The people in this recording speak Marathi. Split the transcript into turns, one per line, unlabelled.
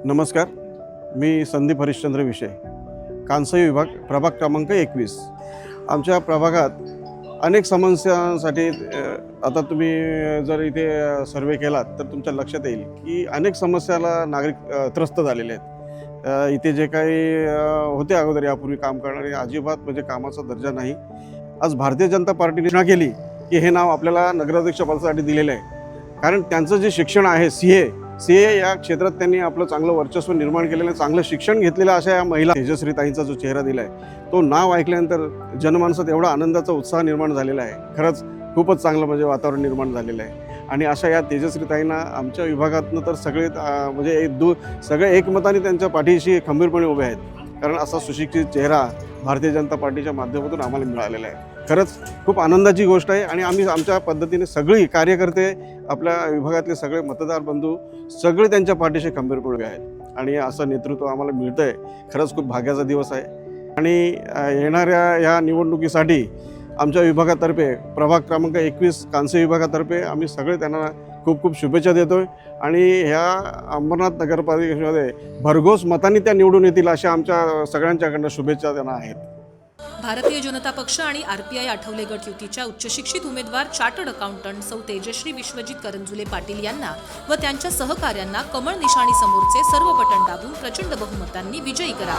नमस्कार, मी संदीप हरिश्चंद्र विषय, कांसई विभाग, प्रभाग क्रमांक 21। आमच्या प्रभागात अनेक समस्यांसाठी आता तुम्ही जर इथे सर्वे केलात तर तुमच्या लक्षात येईल की अनेक समस्याला नागरिक त्रस्त झालेले आहेत। इथे जे काही होते अगोदर यापूर्वी काम करणारे, अजिबात म्हणजे कामाचा दर्जा नाही। आज भारतीय जनता पार्टीने घोषणा केली की हे नाव आपल्याला नगराध्यक्ष पदासाठी दिलेलं आहे, कारण त्यांचं जे शिक्षण आहे सीए या क्षेत्रात त्यांनी आपलं चांगलं वर्चस्व निर्माण केलेलं आहे, चांगलं शिक्षण घेतलेलं अशा या महिला तेजश्रीताईंचा जो चेहरा दिला आहे तो नाव ऐकल्यानंतर जनमानसात एवढा आनंदाचा उत्साह निर्माण झालेला आहे। खरंच खूपच चांगलं म्हणजे वातावरण निर्माण झालेलं आहे। आणि अशा या तेजश्रीताईंना आमच्या विभागातनं तर सगळे म्हणजे सगळे एकमताने त्यांच्या पाठीशी खंबीरपणे उभे आहेत, कारण असा सुशिक्षित चेहरा भारतीय जनता पार्टीच्या माध्यमातून आम्हाला मिळालेला आहे। खरंच खूप आनंदाची गोष्ट आहे। आणि आम्ही आमच्या पद्धतीने सगळी कार्यकर्ते, आपल्या विभागातले सगळे मतदार बंधू सगळे त्यांच्या पाठीशी खंबीरपणे उभे आहेत आणि असं नेतृत्व आम्हाला मिळतं आहे। खरंच खूप भाग्याचा दिवस आहे। आणि येणाऱ्या या निवडणुकीसाठी आमच्या विभागातर्फे, प्रभाग क्रमांक 21 कांसई विभागातर्फे आम्ही सगळे त्यांना खूप खूप शुभेच्छा देतो आहे। आणि ह्या अंबरनाथ नगरपालिकेमध्ये भरघोस मतांनी त्या निवडून येतील अशा आमच्या सगळ्यांच्याकडनं शुभेच्छा त्यांना आहेत।
भारतीय जनता पक्ष आणि आरपीआय आठवले गट युतीच्या उच्चशिक्षित उमेदवार चार्टर्ड अकाउंटंट सौ तेजश्री विश्वजित करंजुले पाटील यांना व त्यांच्या सहकाऱ्यांना कमळ निशाणी समोरचे सर्व बटन दाबून प्रचंड बहुमतांनी विजयी करा।